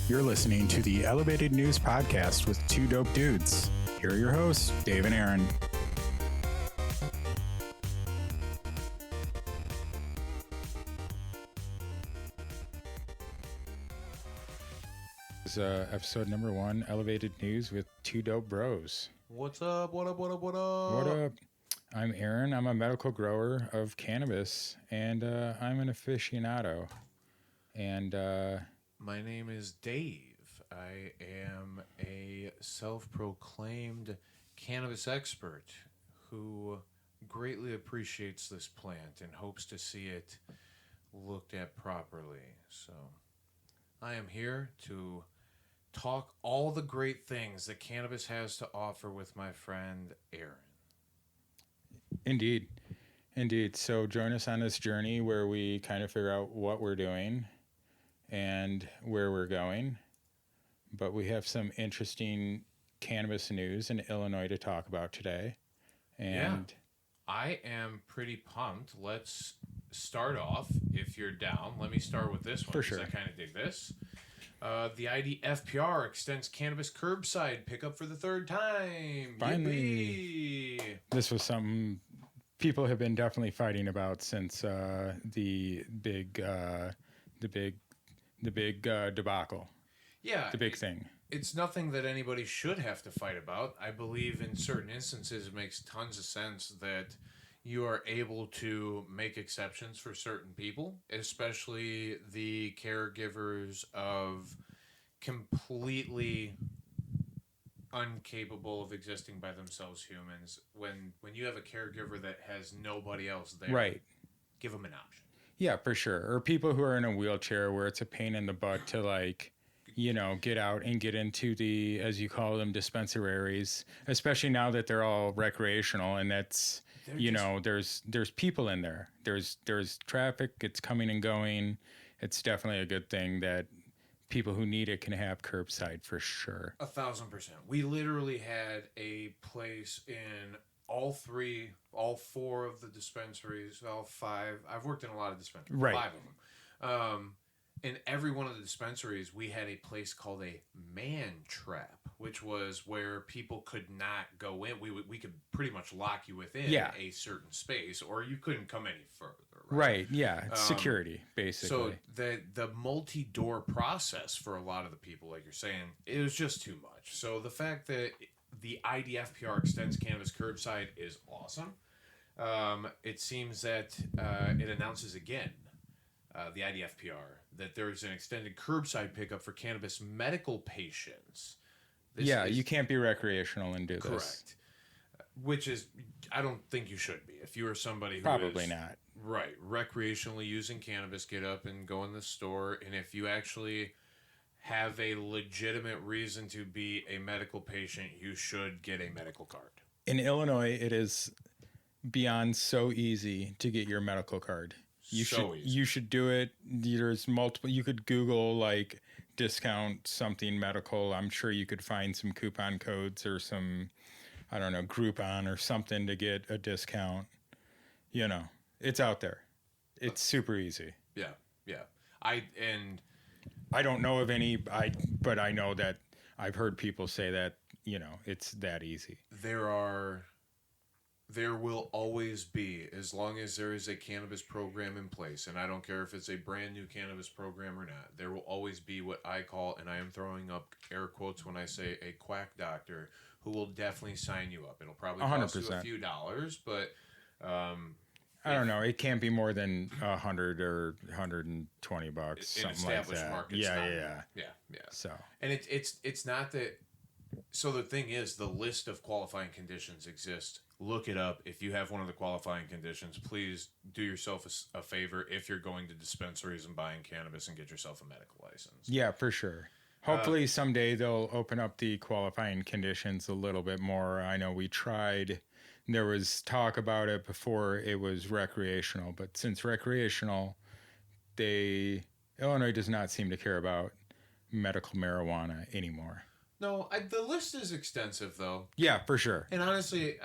You're listening to the Elevated News Podcast with Two Dope Dudes. Here are your hosts, Dave and Aaron. This is episode number 1, Elevated News with Two Dope Bros. What's up? What up? What up? What up? What up? I'm Aaron. I'm a medical grower of cannabis, and I'm an aficionado. And my name is Dave. I am a self-proclaimed cannabis expert who greatly appreciates this plant and hopes to see it looked at properly. So I am here to talk all the great things that cannabis has to offer with my friend Aaron. Indeed. So join us on this journey where we kind of figure out what we're doing and where we're going. But we have some interesting cannabis news in Illinois to talk about today. And yeah, I am pretty pumped. Let's start off, if you're down. Let me start with this one. For sure. I kind of dig this. The IDFPR extends cannabis curbside pickup for the third time. Finally. Yippee! This was something people have been definitely fighting about since the big debacle. Yeah. The big thing. It's nothing that anybody should have to fight about. I believe in certain instances it makes tons of sense that you are able to make exceptions for certain people, especially the caregivers of completely incapable of existing by themselves humans. When you have a caregiver that has nobody else there, Right. Give them an option. Yeah, for sure. Or people who are in a wheelchair where it's a pain in the butt to get out and get into the, as you call them, dispensaries, especially now that they're all recreational and that's, there's people in there. There's traffic, it's coming and going. It's definitely a good thing that people who need it can have curbside for sure. 1,000%. We literally had a place in all 4 of the dispensaries, all 5. I've worked in a lot of dispensaries. Right. 5 of them. In every one of the dispensaries, we had a place called a man trap, which was where people could not go in. We could pretty much lock you within a certain space, or you couldn't come any further. Right. Yeah. It's security, basically. So the multi-door process for a lot of the people, like you're saying, it was just too much. So the fact that the IDFPR extends cannabis curbside is awesome. It seems that it announces again, the IDFPR, that there is an extended curbside pickup for cannabis medical patients. You can't be recreational and do this. Correct. Which is, I don't think you should be. If you are somebody who Probably not. Right, recreationally using cannabis, get up and go in the store. And if you actually have a legitimate reason to be a medical patient, you should get a medical card. In Illinois, it is beyond so easy to get your medical card. You should do it. There's multiple. You could Google discount something medical. I'm sure you could find some coupon codes or some, I don't know, Groupon or something to get a discount. It's out there. It's super easy. Yeah. I don't know of any. But I know that I've heard people say that it's that easy. There will always be, as long as there is a cannabis program in place, and I don't care if it's a brand new cannabis program or not, there will always be what I call, and I am throwing up air quotes when I say a quack doctor, who will definitely sign you up. It'll probably cost 100%. you a few dollars, but I don't know. It can't be more than $100 or $120, something like that. Markets, yeah. So, and it's not that. So the thing is, the list of qualifying conditions exists. Look it up. If you have one of the qualifying conditions, please do yourself a favor if you're going to dispensaries and buying cannabis and get yourself a medical license. Yeah, for sure. Hopefully someday they'll open up the qualifying conditions a little bit more. I know we tried. There was talk about it before it was recreational, but since recreational, Illinois does not seem to care about medical marijuana anymore. No, the list is extensive, though. Yeah, for sure. And honestly,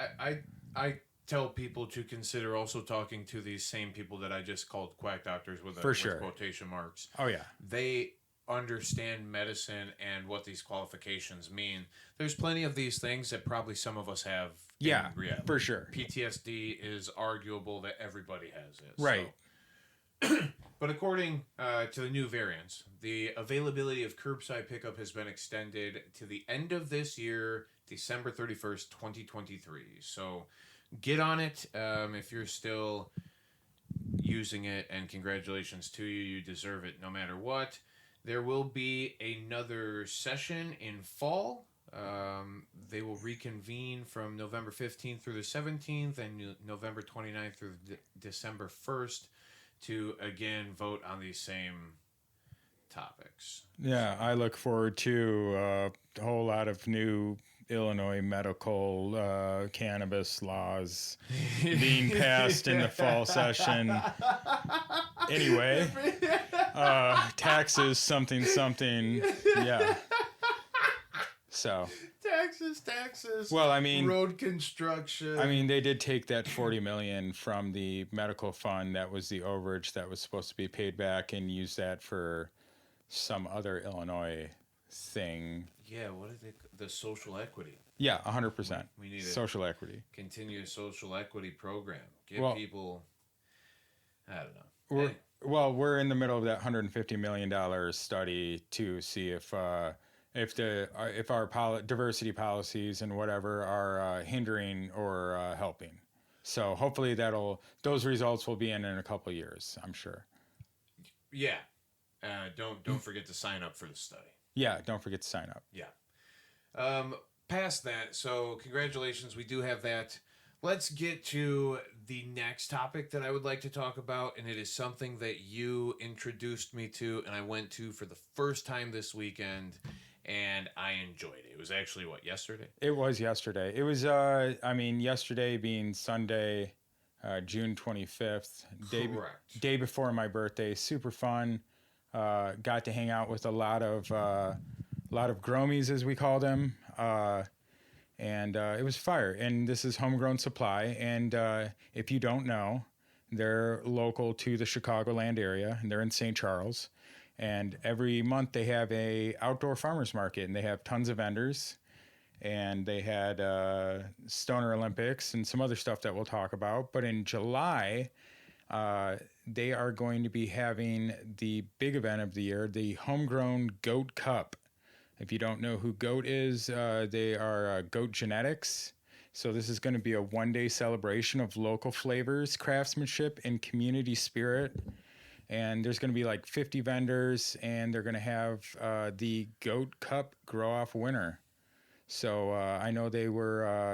I tell people to consider also talking to these same people that I just called quack doctors with quotation marks. Oh, yeah. understand medicine and what these qualifications mean, there's plenty of these things that probably some of us have. Yeah, in reality. for sure. PTSD is arguable that everybody has it. Right. So. But according to the new variants, the availability of curbside pickup has been extended to the end of this year, December 31st, 2023. So get on it if you're still using it, and congratulations to you. You deserve it no matter what. There will be another session in fall. They will reconvene from November 15th through the 17th and November 29th through December 1st to, again, vote on these same topics. Yeah, I look forward to a whole lot of new Illinois medical cannabis laws being passed in the fall session. Anyway, taxes, something. Yeah. So. Taxes. Well, I mean, road construction. I mean, they did take that $40 million from the medical fund. That was the overage that was supposed to be paid back, and use that for some other Illinois thing. Yeah, what is it? The social equity. Yeah, 100%. We need social equity. Continuous social equity program. Give people. I don't know. We're in the middle of that $150 million study to see if our diversity policies and whatever are hindering or helping. So hopefully those results will be in a couple of years, I'm sure. Yeah. Don't forget to sign up for the study. Yeah, don't forget to sign up. Yeah. Past that, so congratulations, we do have that. Let's get to the next topic that I would like to talk about, and it is something that you introduced me to, and I went to for the first time this weekend, and I enjoyed it. It was actually, yesterday? It was yesterday. It was, yesterday being Sunday, June 25th. Correct. Day before my birthday. Super fun. Got to hang out with a lot of gromies, as we call them. And it was fire. And this is Homegrown Supply. And if you don't know, they're local to the Chicagoland area, and they're in St. Charles. And every month they have a outdoor farmers market, and they have tons of vendors. And they had Stoner Olympics and some other stuff that we'll talk about. But in July, they are going to be having the big event of the year, the Homegrown G.O.A.T Cup. If you don't know who G.O.A.T is, they are G.O.A.T Genetics. So this is going to be a one-day celebration of local flavors, craftsmanship, and community spirit. And there's going to be like 50 vendors, and they're going to have the G.O.A.T Cup grow-off winner. So I know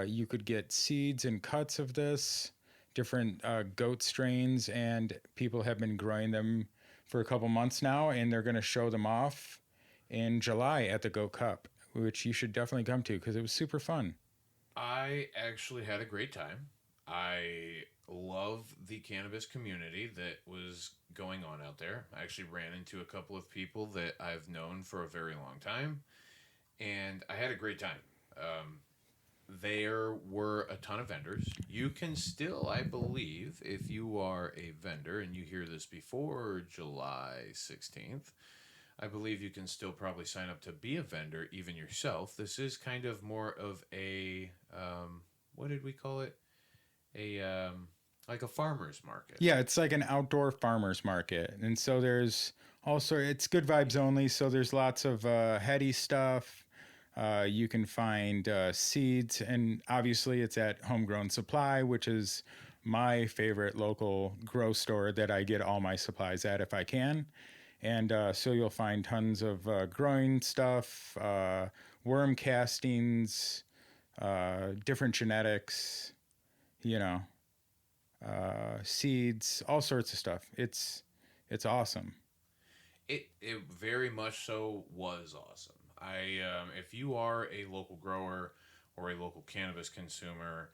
you could get seeds and cuts of this, different goat strains, and people have been growing them for a couple months now, and they're going to show them off in July at the G.O.A.T Cup, which you should definitely come to because it was super fun. I actually had a great time. I love the cannabis community that was going on out there. I actually ran into a couple of people that I've known for a very long time, and I had a great time. There were a ton of vendors. You can still, I believe, if you are a vendor and you hear this before July 16th, I believe you can still probably sign up to be a vendor, even yourself. This is kind of more of a, what did we call it? Like a farmer's market. Yeah, it's like an outdoor farmer's market. And so there's also, it's good vibes only. So there's lots of heady stuff. You can find seeds, and obviously it's at Homegrown Supply, which is my favorite local grow store that I get all my supplies at if I can. And so you'll find tons of growing stuff, worm castings, different genetics, seeds, all sorts of stuff. It's awesome. It very much so was awesome. If you are a local grower or a local cannabis consumer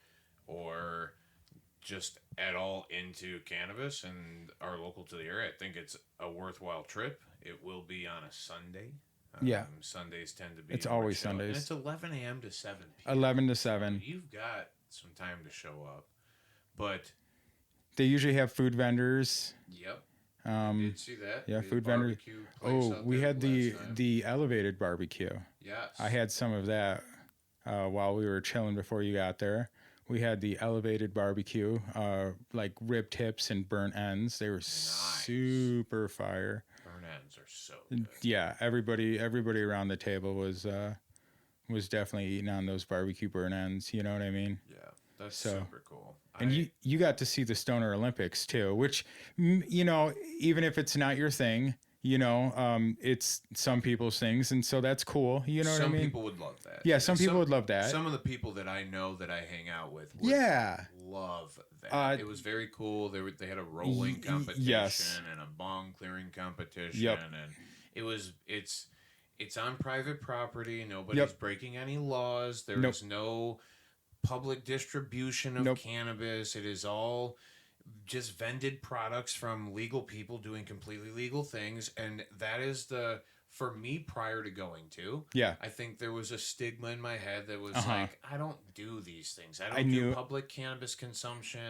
or just at all into cannabis and are local to the area, I think it's a worthwhile trip. It will be on a Sunday. Yeah. Sundays tend to be. It's always chill. Sundays. And it's 11 a.m. to 7 p.m. 11 to 7. So you've got some time to show up. But they usually have food vendors. Yep. I did see that. Yeah, We had food vendor. barbecue place Oh, out we there had last time. the elevated barbecue. Yes. I had some of that while we were chilling before you got there. We had the elevated barbecue, like rib tips and burnt ends. They were super fire. Burnt ends are so good. Yeah, everybody around the table was definitely eating on those barbecue burnt ends. You know what I mean? Yeah, that's super cool. And you got to see the Stoner Olympics too, which, you know, even if it's not your thing, you know, it's some people's things, and so that's cool. You know what I mean? Some people would love that. Yeah, some people would love that. Some of the people that I know that I hang out with would love that. It was very cool. They had a rolling competition and a bong clearing competition, and it's on private property. Nobody's breaking any laws. There is no public distribution of cannabis. It is all just vended products from legal people doing completely legal things, and that is for me prior to going to. Yeah, I think there was a stigma in my head that was like, I don't do these things. I don't do public cannabis consumption.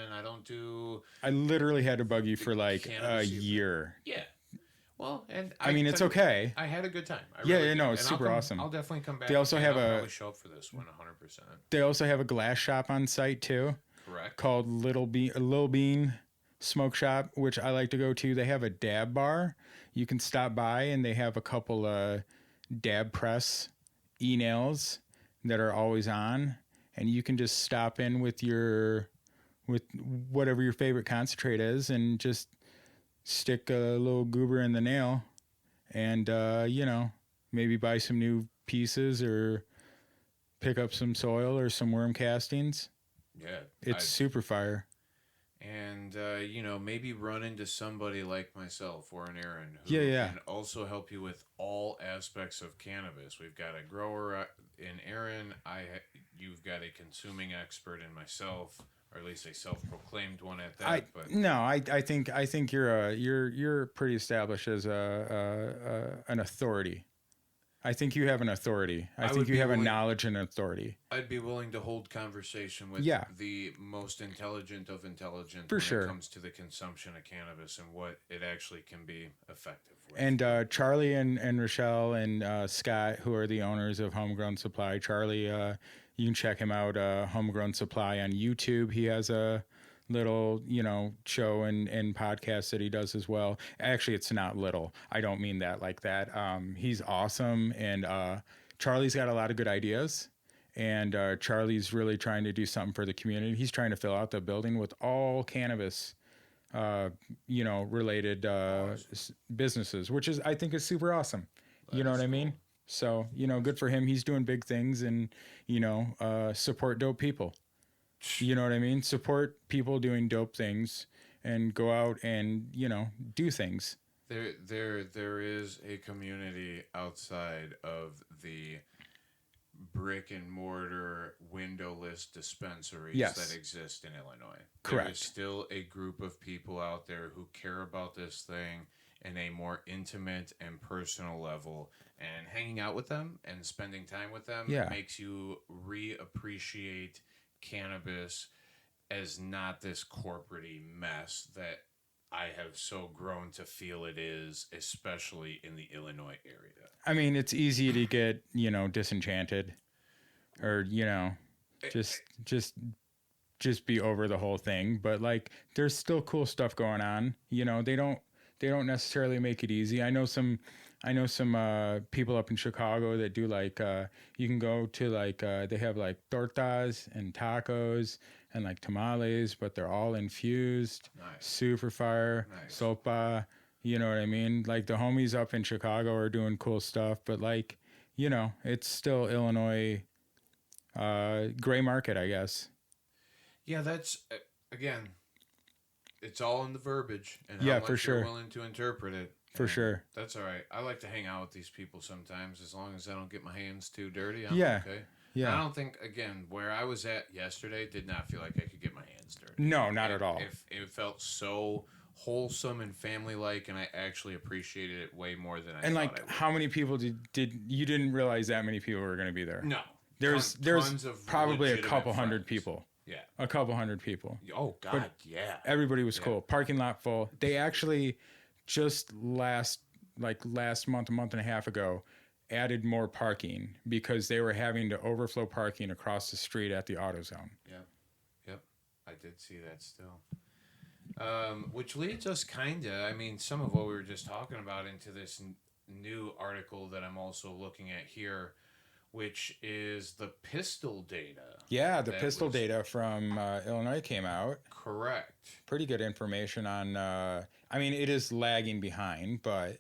I literally had to bug you for like a year. Yeah. Well, and I mean, it's okay. I had a good time. It's super awesome. I'll definitely come back. They also have I'll probably show up for this one 100%. They also have a glass shop on site too. Correct. Called Little Bean Smoke Shop, which I like to go to. They have a dab bar. You can stop by, and they have a couple dab press e-nails that are always on, and you can just stop in with whatever your favorite concentrate is, and just stick a little goober in the nail, and you know, maybe buy some new pieces or pick up some soil or some worm castings. Yeah, it's super fire. And you know, maybe run into somebody like myself or an Aaron who can also help you with all aspects of cannabis. We've got a grower in Aaron. You've got a consuming expert in myself, or at least a self-proclaimed one at that. I think you're pretty established as an authority. I think you have an authority. I think you have a knowledge and authority. I'd be willing to hold conversation with the most intelligent of intelligent when it comes to the consumption of cannabis and what it actually can be effective with. And Charlie and Rochelle and Scott, who are the owners of Homegrown Supply. Charlie, you can check him out, Homegrown Supply on YouTube. He has a little, you know, show and podcast that he does as well. Actually, it's not little. I don't mean that like that. He's awesome, and Charlie's got a lot of good ideas, and Charlie's really trying to do something for the community. He's trying to fill out the building with all cannabis, you know, related businesses, which I think is super awesome. You know what I mean? So, you know, good for him. He's doing big things, and, you know, support dope people. You know what I mean? Support people doing dope things and go out and, you know, do things. There is a community outside of the brick and mortar windowless dispensaries that exist in Illinois. Correct. There is still a group of people out there who care about this thing in a more intimate and personal level, and hanging out with them and spending time with them makes you reappreciate cannabis as not this corporate-y mess that I have so grown to feel it is, especially in the Illinois area. I mean, it's easy to get, you know, disenchanted, or, you know, just be over the whole thing. But like, there's still cool stuff going on. You know, they don't necessarily make it easy. I know some people up in Chicago that do like, you can go to like, they have like tortas and tacos and like tamales, but they're all infused. Nice. Super fire. Nice. Sopa. You know what I mean? Like the homies up in Chicago are doing cool stuff, but like, you know, it's still Illinois, gray market, I guess. Yeah, that's, again, it's all in the verbiage and how much you're willing to interpret it. For sure. That's all right. I like to hang out with these people sometimes, as long as I don't get my hands too dirty. I'm okay. Yeah. I don't think, again, where I was at yesterday did not feel like I could get my hands dirty. No, not at all. It felt so wholesome and family-like, and I actually appreciated it way more than I thought I would. And like, how many people did you didn't realize that many people were going to be there? No. There's probably a couple hundred people. Yeah. A couple hundred people. Oh, God, yeah. Everybody was cool. Parking lot full. They actually just last month, a month and a half ago, added more parking because they were having to overflow parking across the street at the AutoZone. Yep. I did see that still. Which leads us some of what we were just talking about into this new article that I'm also looking at here, which is the pistle data. Yeah, the pistle data from Illinois came out. Correct. Pretty good information on, it is lagging behind, but...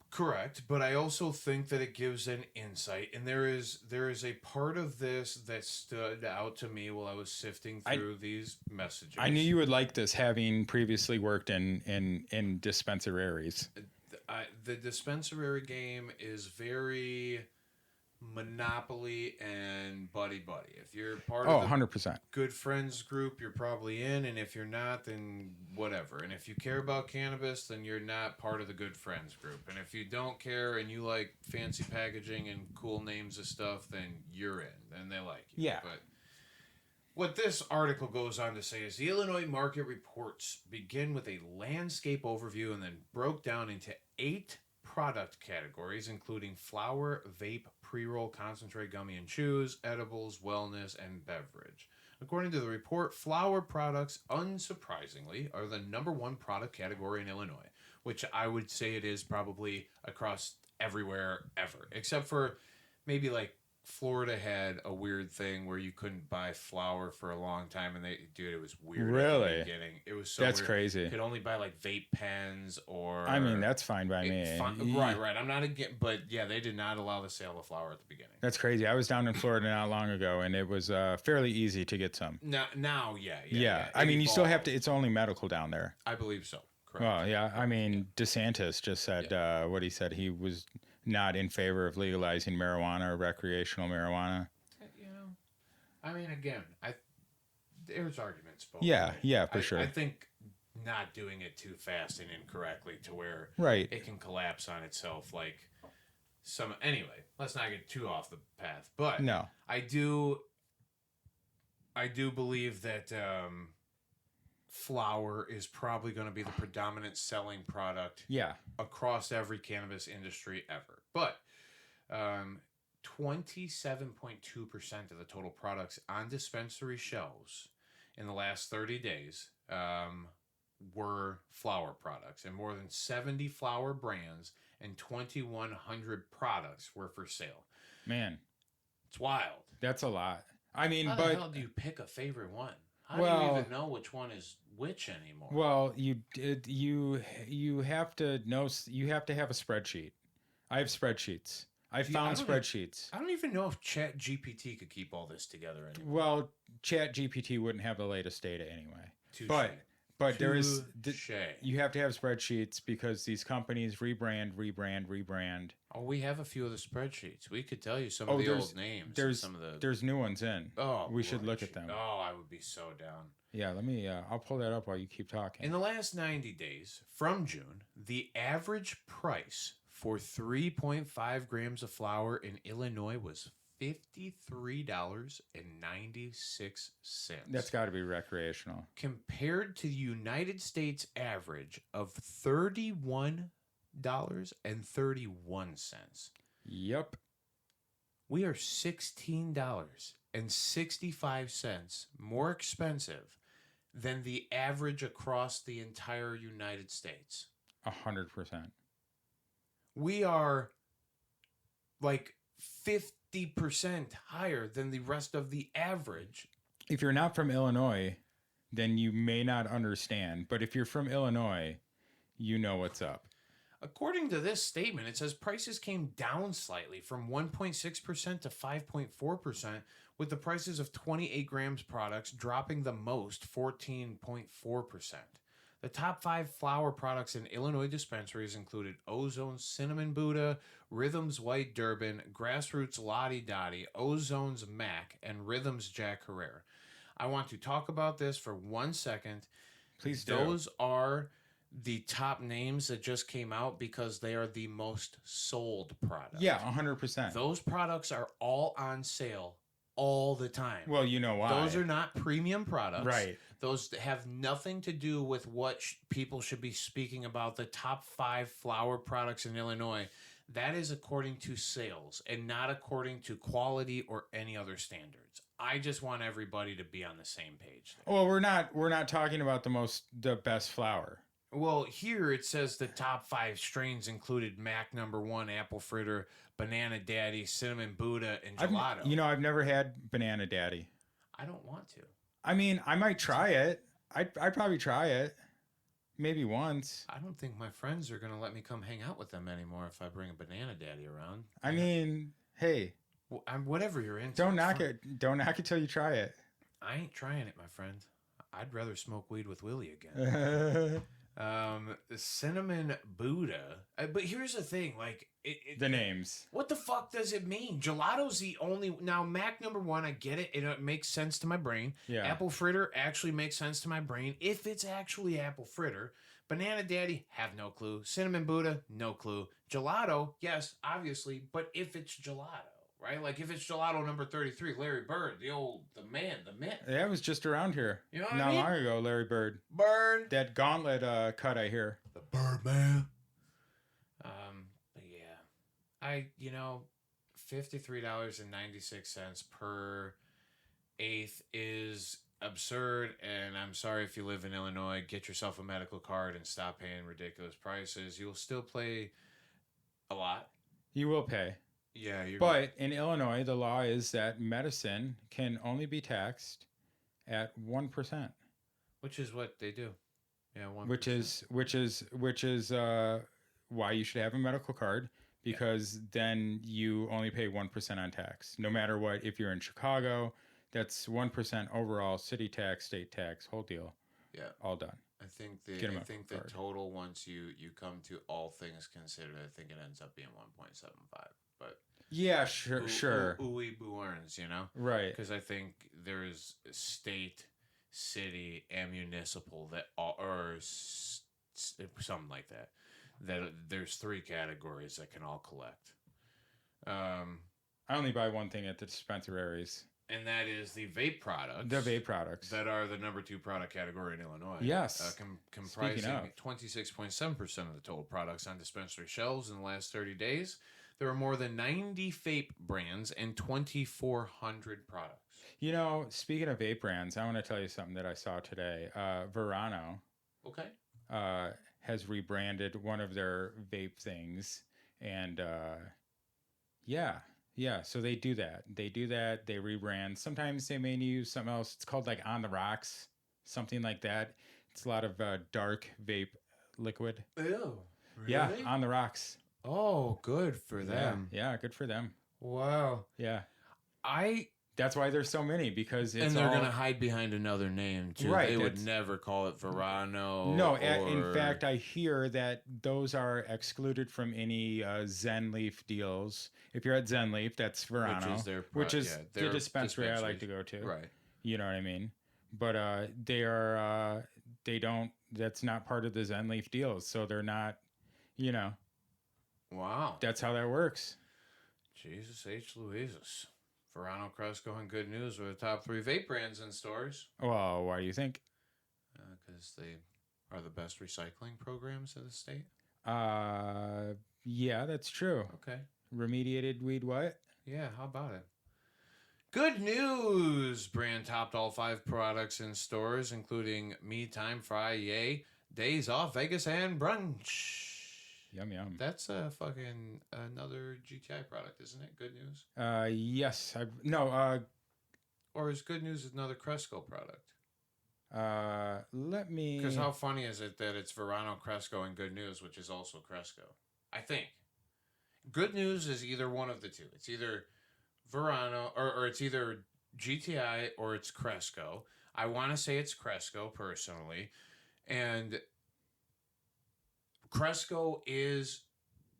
Correct, but I also think that it gives an insight, and there is a part of this that stood out to me while I was sifting through these messages. I knew you would like this, having previously worked in dispensaries. The dispensary game is very Monopoly and buddy. If you're part of the 100%. good friends group, you're probably in, and if you're not, then whatever. And if you care about cannabis, then you're not part of the good friends group. And if you don't care and you like fancy packaging and cool names of stuff, then you're in, and they like you. Yeah. But what this article goes on to say is the Illinois market reports begin with a landscape overview and then broke down into 8 product categories, including flower, vape, pre-roll, concentrate, gummy and chews, edibles, wellness, and beverage. According to the report, flower products, unsurprisingly, are the number 1 product category in Illinois, which I would say it is probably across everywhere ever, except for maybe like Florida had a weird thing where you couldn't buy flour for a long time, and it was weird. Really? At the beginning. It was so that's weird. crazy. You could only buy like vape pens or. That's fine by me. Right. I'm not against, but yeah, they did not allow the sale of flour at the beginning. That's crazy. I was down in Florida not long ago, and it was fairly easy to get some. Now, yeah. You still have to. It's only medical down there. I believe so. Correct. Well, yeah. DeSantis just said what he said. He was not in favor of legalizing marijuana or recreational marijuana. Again, there's arguments both Yeah, for sure. I think not doing it too fast and incorrectly to where it can collapse on itself anyway, let's not get too off the path. But no. I do believe that flower is probably going to be the predominant selling product across every cannabis industry ever. But 27.2% of the total products on dispensary shelves in the last 30 days were flower products, and more than 70 flower brands and 2,100 products were for sale. Man, it's wild. That's a lot. How the hell do you pick a favorite one? How do you even know which one is which anymore? Well, you have to know. You have to have a spreadsheet. I have spreadsheets. I found spreadsheets. I don't even know if ChatGPT could keep all this together anymore. Well, ChatGPT wouldn't have the latest data anyway. Touché. But there is you have to have spreadsheets because these companies rebrand. Oh, we have a few of the spreadsheets. We could tell you some of the old names. There's new ones in. Oh, we should look at them. Oh, I would be so down. Yeah, let me. I'll pull that up while you keep talking. In the last 90 days, from June, the average price for 3.5 grams of flour in Illinois was $53.96. That's got to be recreational. Compared to the United States average of $31.31. Yep. We are $16.65 more expensive than the average across the entire United States. 100%. We are like 50% higher than the rest of the average. If you're not from Illinois, then you may not understand. But if you're from Illinois, you know what's up. According to this statement, it says prices came down slightly from 1.6% to 5.4%, with the prices of 28 grams products dropping the most, 14.4%. The top 5 flower products in Illinois dispensaries included Ozone's Cinnamon Buddha, Rhythm's White Durban, Grassroots Lottie Dottie, Ozone's Mac, and Rhythm's Jack Herrera. I want to talk about this for 1 second. Please do. Those are the top names that just came out because they are the most sold products. Yeah, 100%. Those products are all on sale all the time. Well, you know why. Those are not premium products. Right. Those have nothing to do with what people should be speaking about, the top 5 flower products in Illinois. That is according to sales and not according to quality or any other standards. I just want everybody to be on the same page there. Well, we're not talking about the best flower. Well, here it says the top 5 strains included Mac No. 1, Apple Fritter, Banana Daddy, Cinnamon Buddha, and Gelato. I've never had Banana Daddy. I don't want to. I mean, I might try it. I'd probably try it. Maybe once. I don't think my friends are going to let me come hang out with them anymore if I bring a Banana Daddy around. I mean, hey. Whatever you're into. Don't knock it. Don't knock it till you try it. I ain't trying it, my friend. I'd rather smoke weed with Willie again. Cinnamon Buddha. But here's the thing, like the names. What the fuck does it mean? Gelato's the only. Now Mac No. 1, I get it. It makes sense to my brain. Yeah. Apple Fritter actually makes sense to my brain if it's actually Apple Fritter. Banana Daddy, have no clue. Cinnamon Buddha, no clue. Gelato, yes, obviously, but if it's gelato, right? Like if it's Gelato number 33, Larry Bird, the man, the myth. Yeah, it was just around here. You know what Not I mean? long ago, Larry Bird. Bird. That gauntlet cut, I hear. The Birdman. But yeah, $53.96 per eighth is absurd, and I'm sorry if you live in Illinois. Get yourself a medical card and stop paying ridiculous prices. You'll still pay a lot. You will pay. Yeah, but in Illinois, the law is that medicine can only be taxed at 1%, which is what they do. Yeah, 1%. Which is why you should have a medical card, because then you only pay 1% on tax, no matter what. If you're in Chicago, that's 1% overall, city tax, state tax, whole deal. Yeah, all done. I think the total, once you come to all things considered, I think it ends up being 1.75. But yeah, sure. Ooey boo-earns, you know? Right. Because I think there's state, city, and municipal that or something like that. That there's 3 categories that can all collect. I only buy one thing at the dispensaries. And that is the vape products. The vape products. That are the number 2 product category in Illinois. Yes. Comprising 26.7% of the total products on dispensary shelves in the last 30 days. There are more than 90 vape brands and 2,400 products. You know, speaking of vape brands, I want to tell you something that I saw today. Verano. Okay. Has rebranded one of their vape things. And yeah, so they do that. They rebrand. Sometimes they may use something else. It's called like On the Rocks, something like that. It's a lot of dark vape liquid. Ew. Really? Yeah, On the Rocks. Oh, good for them. Yeah, good for them. Wow. Yeah. That's why there's so many, because it's and they're going to hide behind another name too. Right, they would never call it Verano. No, in fact, I hear that those are excluded from any Zen Leaf deals. If you're at Zen Leaf, that's Verano, which is the dispensary I like to go to. Right. You know what I mean? But that's not part of the Zen Leaf deals, so they're not, Wow. That's how that works. Jesus H. Louises. Verano, Cresco, and Good News are the top 3 vape brands in stores. Well, why do you think? Because they are the best recycling programs in the state. Yeah, that's true. Okay. Remediated weed what? Yeah, how about it? Good News brand topped all 5 products in stores, including Me Time, Fry, Yay, Days Off, Vegas, and Brunch. Yum, yum. That's fucking another GTI product, isn't it? Good News? Yes. Or is Good News another Cresco product? Let me... Because how funny is it that it's Verano, Cresco, and Good News, which is also Cresco? I think. Good News is either one of the two. It's either Verano, or it's either GTI or it's Cresco. I want to say it's Cresco, personally. And Cresco is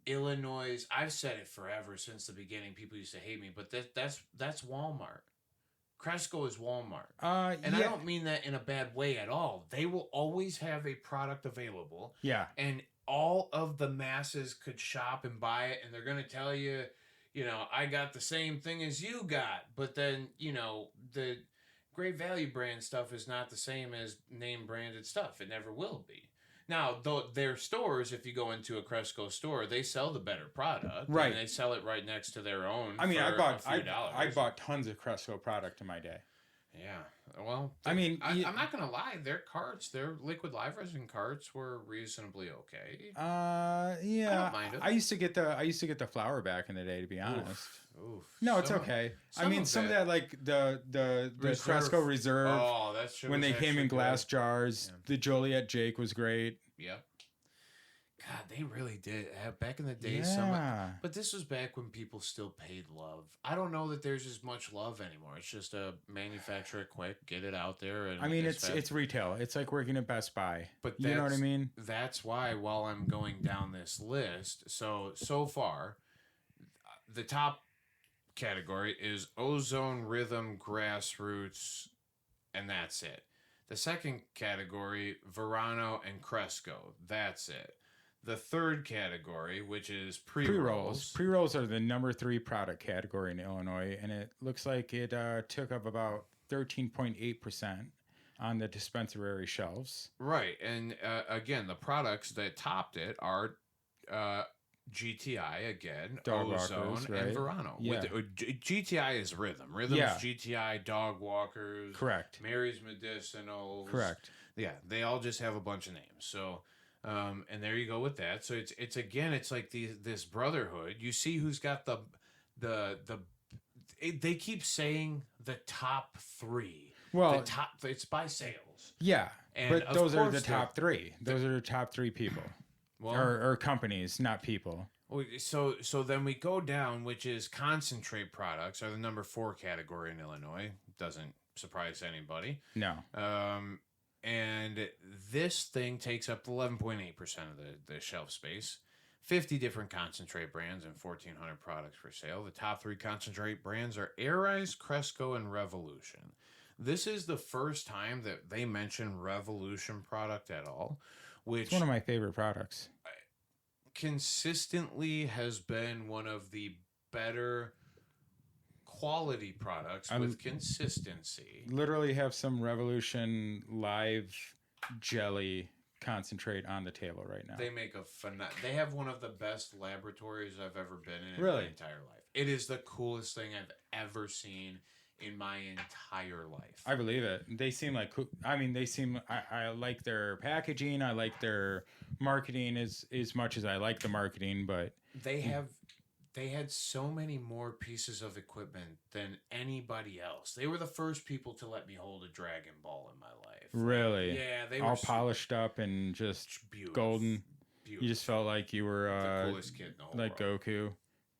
Illinois'. I've said it forever since the beginning. People used to hate me, but that's Walmart. Cresco is Walmart. And I don't mean that in a bad way at all. They will always have a product available. Yeah. And all of the masses could shop and buy it, and they're going to tell you, I got the same thing as you got, but then, the Great Value brand stuff is not the same as name branded stuff. It never will be. Now, though their stores, if you go into a Cresco store, they sell the better product, Right. And they sell it right next to their own. I mean, for I bought a few dollars. I bought tons of Cresco product in my day. Yeah. Well, I mean, I'm not gonna lie. Their liquid live resin carts were reasonably okay. Yeah. I don't mind it. I used to get the flour back in the day, to be honest. Oof. No, it's okay. I mean, some of that, like the Cresco Reserve. Oh, that shit when was they came in glass good. jars. Yeah. The Joliet Jake was great. Yep. God, they really did. Back in the day, Yeah. but this was back when people still paid love. I don't know that there's as much love anymore. It's just a manufacture it quick, get it out there. And I mean, it's retail. It's like working at Best Buy. But you know what I mean? That's why while I'm going down this list, so far, the top category is Ozone, Rhythm, Grassroots, and that's it. The second category, Verano and Cresco. That's it. The third category, which is pre-rolls. Pre-rolls are the number 3 product category in Illinois, and it looks like it took up about 13.8% on the dispensary shelves. Right, and again, the products that topped it are GTI again, Dog Ozone, walkers, right? and Verano. Yeah. GTI is Rhythm. Rhythm's Yeah. GTI, Dog Walkers. Correct. Mary's Medicinals. Correct. Yeah, they all just have a bunch of names. So, and there you go with that. So it's again, it's like this brotherhood. You see who's got they keep saying the top 3. Well, it's by sales. Yeah, And but those are the course top 3. Those are the top 3 people. Well, or companies, not people. So then we go down, which is concentrate products are the number 4 category in Illinois. Doesn't surprise anybody. No. And this thing takes up 11.8% of the shelf space. 50 different concentrate brands and 1,400 products for sale. The top 3 concentrate brands are Airize, Cresco, and Revolution. This is the first time that they mention Revolution product at all, which It's one of my favorite products. Consistently has been one of the better quality products with consistency. Literally have some Revolution live jelly concentrate on the table right now. They make they have one of the best laboratories I've ever been in Really? my entire life. It is the coolest thing I've ever seen in my entire life. I believe it. They seem like, I mean, I like their packaging. I like their marketing as much as I like the marketing, but they had so many more pieces of equipment than anybody else. They were the first people to let me hold a Dragon Ball in my life. Really? Yeah, they all were polished up and just beautiful. golden. Beautiful. You just felt like you were the coolest kid in the whole like world. Goku.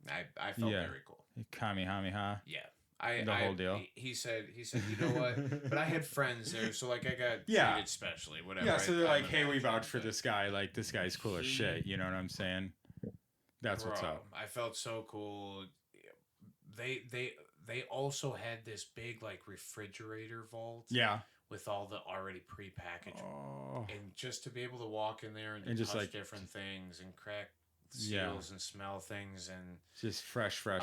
I felt very cool. Kamehameha. Yeah. The whole deal. He said, you know what? But I had friends there, so like I got treated specially, whatever. Yeah, so they're like, hey, we vouch for this guy. Like, this guy's cool as shit. You know what I'm saying? That's what's up. I felt so cool. They also had this big like refrigerator vault. Yeah. With all the already prepackaged, and just to be able to walk in there and just touch like different things and crack seals and smell things and just fresh. Yeah.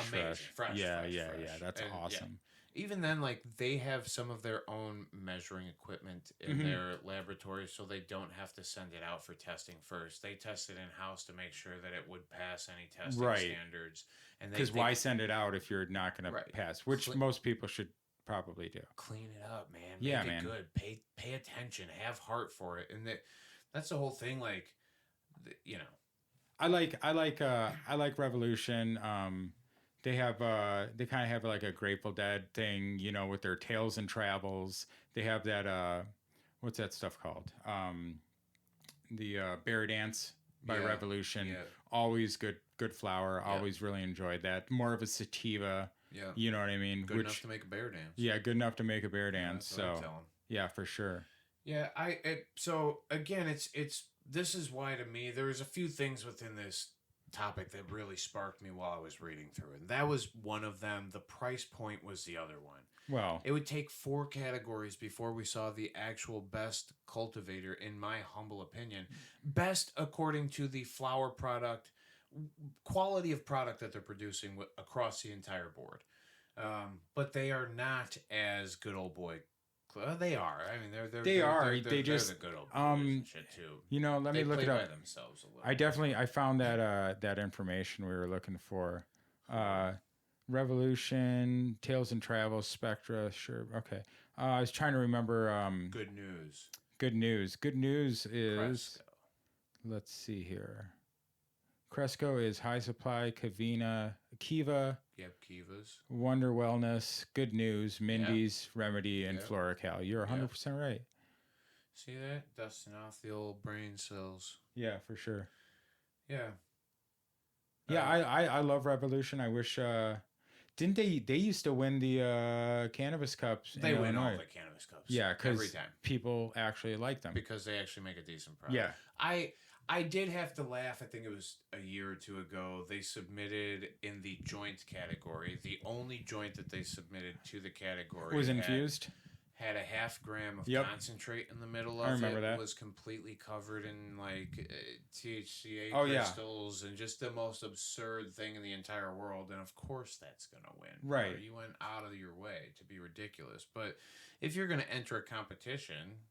That's awesome. Yeah. Even then, like they have some of their own measuring equipment in their laboratory, so they don't have to send it out for testing first. They test it in house to make sure that it would pass any testing standards. And because why send it out if you're not going to pass? Which most people should probably do. Clean it up, man. Yeah, Make it good. Pay attention. Have heart for it, and that's the whole thing. Like, you know. I like Revolution. They kind of have like a Grateful Dead thing, you know, with their Tales and Travels. They have that what's that stuff called? The Bear Dance by Revolution. Yeah. Always good flower. Yeah. Always really enjoyed that. More of a sativa. Yeah. You know what I mean? Good enough to make a bear dance. Yeah, good enough to make a bear dance. Yeah, so yeah, for sure. Yeah, so again, it's this is why to me there's a few things within this topic that really sparked me while I was reading through it. And that was one of them. The price point was the other one. Well, it would take 4 categories before we saw the actual best cultivator, in my humble opinion. Best according to the flower product quality of product that they're producing across the entire board. But they are not as good old boy. They are. I mean, they're just the good old boys and shit too. Let me look it They up. play by themselves a little. I found that information we were looking for. Revolution, Tales and Travels, Spectra. Sure. Okay. I was trying to remember. Good news. Good news. Good news is. Cresco. Let's see here. Cresco is High Supply, Kiva. Yep, Kivas. Wonder Wellness, Good News, Mindy's, Remedy, and Florical. You're 100% right. See that? Dusting off the old brain cells. Yeah, for sure. Yeah. Yeah, I love Revolution. I wish didn't they used to win the cannabis cups? They win all the cannabis cups. Yeah, because every time people actually like them. Because they actually make a decent product. Yeah. I did have to laugh. I think it was a year or two ago. They submitted in the joint category. The only joint that they submitted to the category was infused. Had a half gram of concentrate in the middle of it. I remember that. Was completely covered in like THCA crystals and just the most absurd thing in the entire world. And of course that's going to win. Right. You went out of your way to be ridiculous. But if you're going to enter a competition,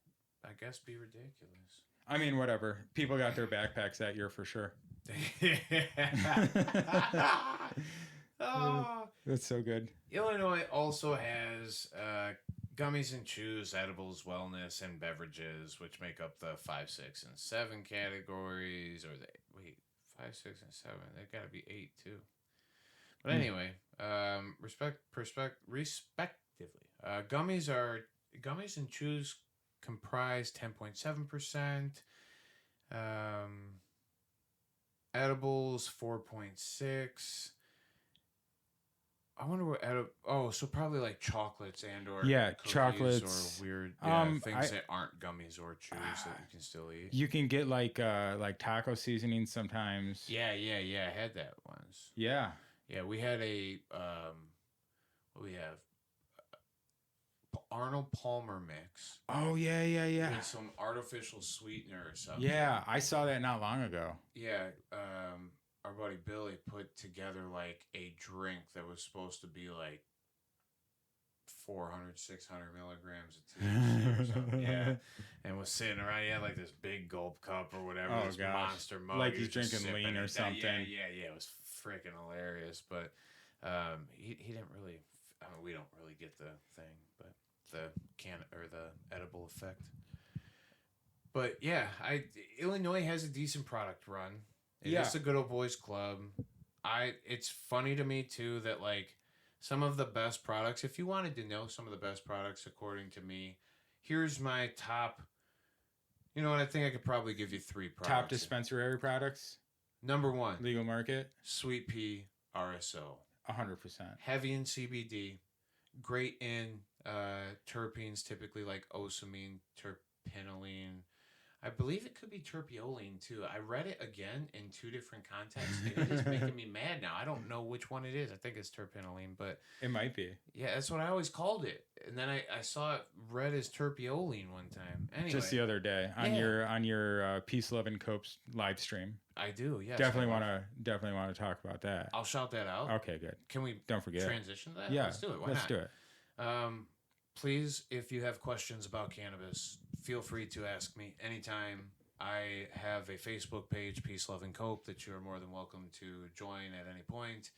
I guess be ridiculous. I mean, whatever. People got their backpacks that year for sure. Oh. That's so good. Illinois also has gummies and chews, edibles, wellness, and beverages, which make up the 5, 6, and 7 categories. Or 5, 6, and 7. They've got to be 8 too. But anyway, respectively, gummies and chews comprise 10.7%. Edibles 4.6. I wonder what so probably like chocolates and or chocolates or weird things that aren't gummies or chews that you can still eat. You can get like taco seasoning sometimes. Yeah. I had that once. Yeah. Yeah, we had a what we have Arnold Palmer mix. Oh yeah. With some artificial sweetener or something. Yeah, I saw that not long ago. Yeah, our buddy Billy put together like a drink that was supposed to be like 400, 600 milligrams of THC or something. Yeah, and was sitting around. He had like this big gulp cup or whatever. Oh this gosh, monster mug. like he's drinking lean or something. Yeah. It was freaking hilarious. But he didn't really. I mean, we don't really get the thing, but the edible effect. But yeah, Illinois has a decent product run. It's a good old boys club. It's funny to me too that like some of the best products, if you wanted to know some of the best products according to me, here's my top. You know what? I think I could probably give you 3 products. Top dispensary products. Number 1, legal market. Sweet Pea RSO. 100%. Heavy in CBD, great in terpenes, typically like osamine, terpinolene. I believe it could be terpiolene too. I read it again in 2 different contexts, and it is making me mad now. I don't know which one it is. I think it's terpinolene, but it might be. Yeah, that's what I always called it. And then I saw it read as terpiolene one time. Anyway, just the other day on your Peace, Love, and Cope's live stream. I do. Yes. Definitely want to talk about that. I'll shout that out. Okay, good. Can we don't forget transition to that? Yeah, let's do it. Why let's not? do it. Please, if you have questions about cannabis, feel free to ask me anytime. I have a Facebook page, Peace, Love, and Cope, that you are more than welcome to join at any point.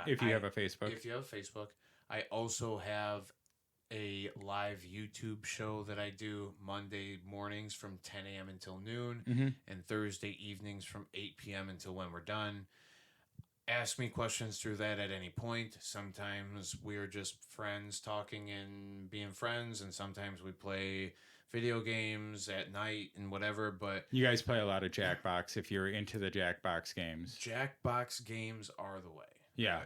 If you have a Facebook. If you have a Facebook. I also have a live YouTube show that I do Monday mornings from 10 a.m. until noon and Thursday evenings from 8 p.m. until when we're done. Ask me questions through that at any point. Sometimes we're just friends talking and being friends, and sometimes we play video games at night and whatever. But you guys play a lot of Jackbox if you're into the Jackbox games. Jackbox games are the way. Yeah.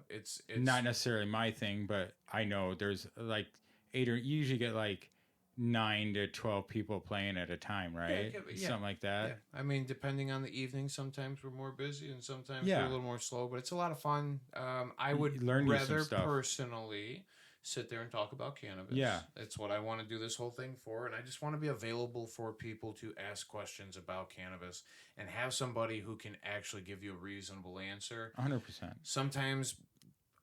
It's not necessarily my thing, but I know there's like 8 or you usually get like 9 to 12 people playing at a time, right? Something like that. Yeah. I mean, depending on the evening, sometimes we're more busy and sometimes we're a little more slow, but it's a lot of fun. I would rather personally sit there and talk about cannabis. Yeah. It's what I want to do this whole thing for, and I just want to be available for people to ask questions about cannabis and have somebody who can actually give you a reasonable answer. 100%. Sometimes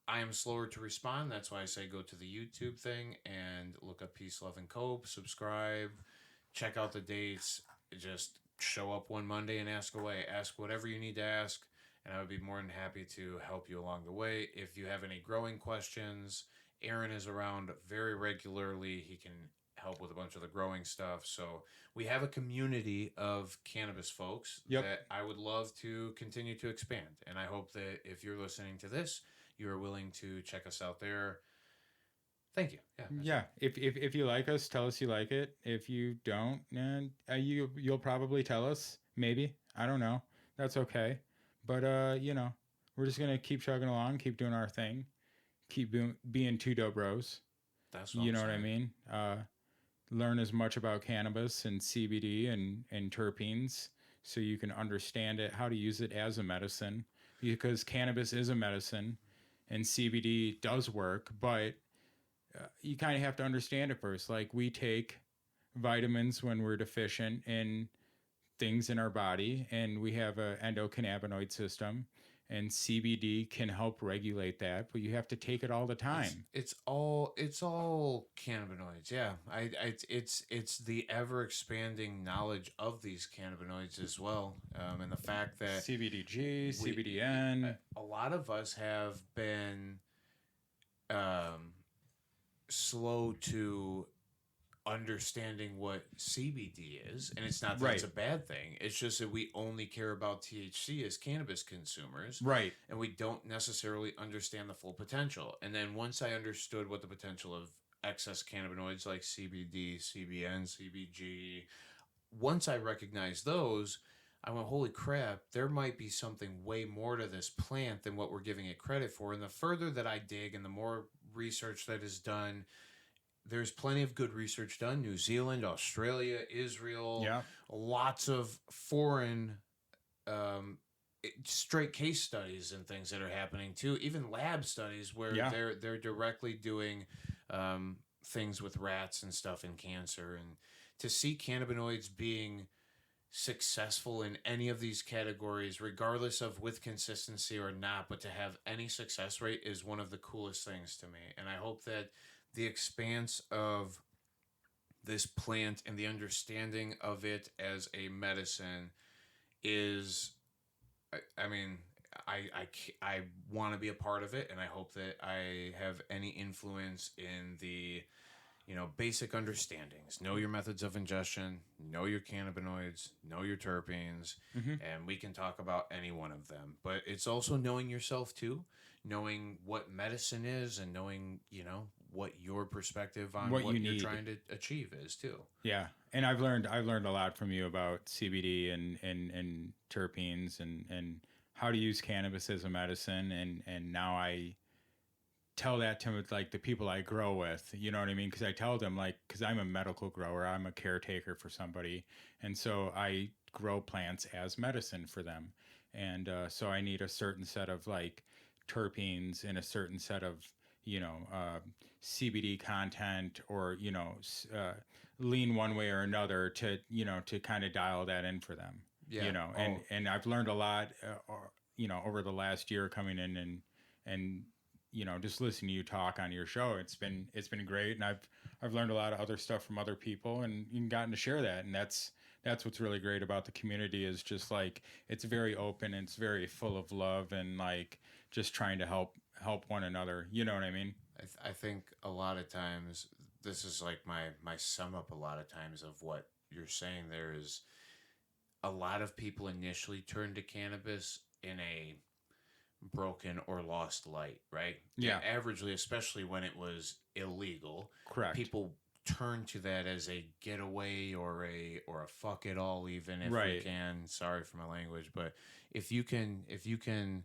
I am slower to respond. That's why I say go to the YouTube thing and look up Peace, Love, and Cope, subscribe, check out the dates, just show up one Monday and ask away. Ask whatever you need to ask, and I would be more than happy to help you along the way. If you have any growing questions, Aaron is around very regularly. He can help with a bunch of the growing stuff. So we have a community of cannabis folks that I would love to continue to expand. And I hope that if you're listening to this, you are willing to check us out there. Thank you. Yeah. If you like us, tell us you like it. If you don't, and you'll probably tell us. Maybe, I don't know. That's okay. But we're just gonna keep chugging along, keep doing our thing, keep being two dope bros. That's what you know what I mean. Learn as much about cannabis and CBD and terpenes, so you can understand it, how to use it as a medicine, because cannabis is a medicine, and CBD does work, but you kind of have to understand it first. Like, we take vitamins when we're deficient in things in our body, and we have an endocannabinoid system, and CBD can help regulate that, but you have to take it all the time. It's all cannabinoids. Yeah, it's the ever expanding knowledge of these cannabinoids as well, and the fact that CBDG, CBDN. A lot of us have been slow to understanding what CBD is, and it's not that it's a bad thing. It's just that we only care about THC as cannabis consumers, right? And we don't necessarily understand the full potential. And then once I understood what the potential of excess cannabinoids like CBD, CBN, CBG, once I recognized those, I went, holy crap, there might be something way more to this plant than what we're giving it credit for. And the further that I dig and the more research that is done, there's plenty of good research done. New Zealand, Australia, Israel, lots of foreign straight case studies and things that are happening too. Even lab studies where they're directly doing things with rats and stuff in cancer. And to see cannabinoids being successful in any of these categories, regardless of with consistency or not, but to have any success rate is one of the coolest things to me. And I hope that the expanse of this plant and the understanding of it as a medicine is, I mean, I want to be a part of it, and I hope that I have any influence in the, basic understandings. Know your methods of ingestion, know your cannabinoids, know your terpenes, and we can talk about any one of them. But it's also knowing yourself too, knowing what medicine is, and knowing, what your perspective on what you're trying to achieve is too. Yeah. And I've learned a lot from you about CBD and terpenes and how to use cannabis as a medicine. And now I tell that to like the people I grow with, you know what I mean? Because I tell them, like, because I'm a medical grower, I'm a caretaker for somebody. And so I grow plants as medicine for them. And so I need a certain set of like terpenes and a certain set of, CBD content, or, lean one way or another to, to kind of dial that in for them, and I've learned a lot, over the last year coming in and, just listening to you talk on your show. It's been great. And I've learned a lot of other stuff from other people and gotten to share that. And that's what's really great about the community, is just like, it's very open and it's very full of love and like just trying to help one another. You know what I mean? I think a lot of times, this is like my sum up a lot of times of what you're saying. There is a lot of people initially turn to cannabis in a broken or lost light, right? Yeah. Averagely, especially when it was illegal. Correct. People turn to that as a getaway or a fuck it all, even if we can. Sorry for my language, but if you can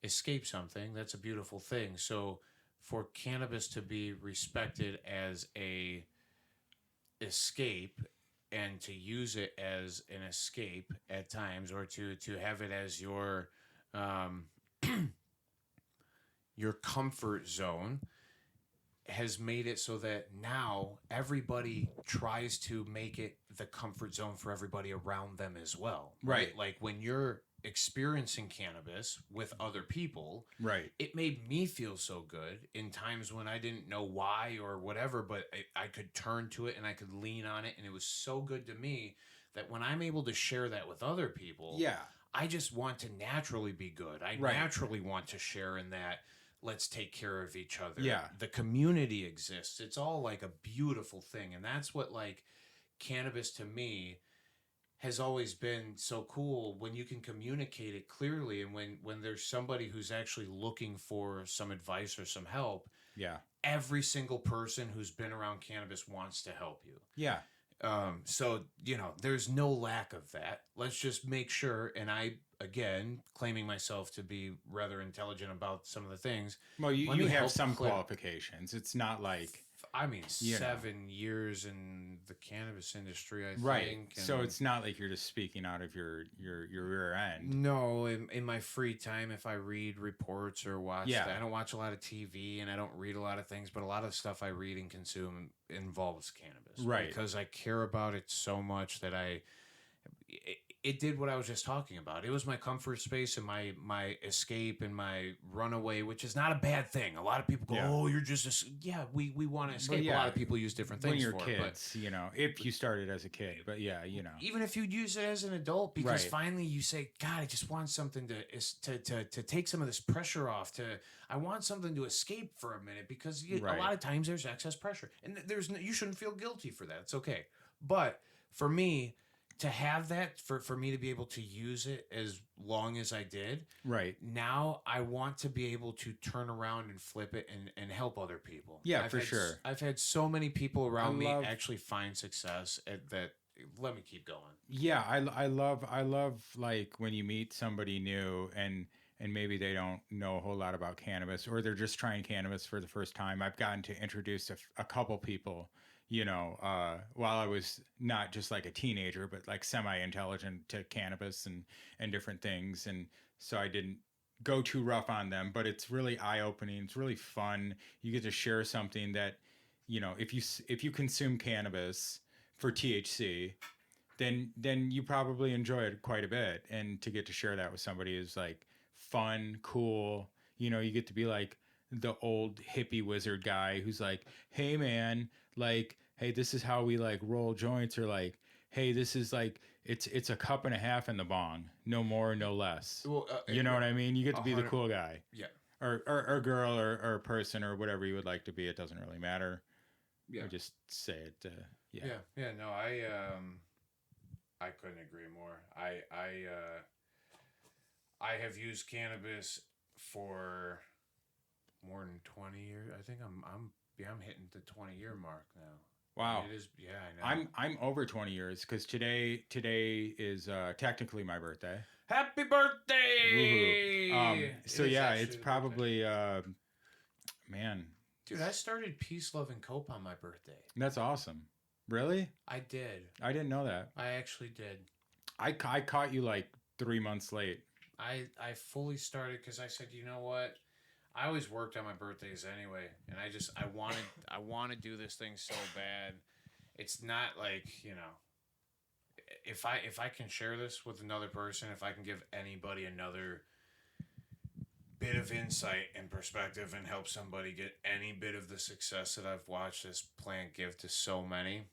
escape something, that's a beautiful thing. So for cannabis to be respected as a escape, and to use it as an escape at times, or to have it as your your comfort zone, has made it so that now everybody tries to make it the comfort zone for everybody around them as well. Right. Like when you're experiencing cannabis with other people, Right. it made me feel so good in times when I didn't know why or whatever, but I could turn to it and I could lean on it. And it was so good to me that when I'm able to share that with other people, Yeah. I just want to naturally be good. I Right. naturally want to share in that. Let's take care of each other. Yeah. The community exists. It's all like a beautiful thing. And that's what like cannabis to me has always been so cool, when you can communicate it clearly, and when there's somebody who's actually looking for some advice or some help. Yeah. Every single person who's been around cannabis wants to help you. Yeah. So, you know, there's no lack of that. Let's just make sure. And I, again, claiming myself to be rather intelligent about some of the things. Well, you me have help some clear- qualifications. It's not like, I mean, you know. 7 years in the cannabis industry, I right. think. So and- it's not like you're just speaking out of your rear end. No, in my free time, if I read reports or watch, Yeah. I don't watch a lot of TV and I don't read a lot of things, but a lot of stuff I read and consume involves cannabis. Right. Because I care about it so much that it did what I was just talking about. It was my comfort space and my escape and my runaway, which is not a bad thing. A lot of people go, Yeah. "Oh, you're just we want to escape." yeah, a lot of people use different things When you're for kids, you know, if you started as a kid, but yeah, you know. even if you'd use it as an adult, because Right. finally you say, God, I just want something to take some of this pressure off. I want something to escape for a minute, because Right. a lot of times there's excess pressure, and you shouldn't feel guilty for that. It's okay. But for me to have that, for me to be able to use it as long as I did, Right. now I want to be able to turn around and flip it and help other people. Yeah, for sure. I've had so many people around me love- actually find success at that. Let me keep going. Yeah, I love like when you meet somebody new and maybe they don't know a whole lot about cannabis, or they're just trying cannabis for the first time. I've gotten to introduce a couple people, you know, while I was not just like a teenager, but like semi-intelligent to cannabis and different things. And so I didn't go too rough on them, but it's really eye-opening. It's really fun. You get to share something that, you know, if you consume cannabis for THC, then you probably enjoy it quite a bit. And to get to share that with somebody is like fun, cool. You know, you get to be like the old hippie wizard guy who's like, hey man, like, hey, this is how we like roll joints, or like, hey, this is like, it's a cup and a half in the bong, no more, no less. Well, You know what I mean? You get to be the 100 cool guy, Yeah. or girl, or person, or whatever you would like to be. It doesn't really matter. Yeah. I just say it. Yeah. Yeah. No, I couldn't agree more. I have used cannabis for more than 20 years. I think I'm hitting the 20-year mark now. Wow. It is. Yeah, I know. I'm over 20 years, because today is technically my birthday. Happy birthday! Woohoo. So It is yeah, actually it's the probably man, Dude, I started Peace, Love, and Cope on my birthday. that's awesome. Really? I did. I didn't know that. I actually did. I caught you like 3 months late. I fully started because I said, you know what? I always worked on my birthdays anyway, and I want to do this thing so bad. It's not like, you know, if I can share this with another person, if I can give anybody another bit of insight and perspective and help somebody get any bit of the success that I've watched this plant give to so many,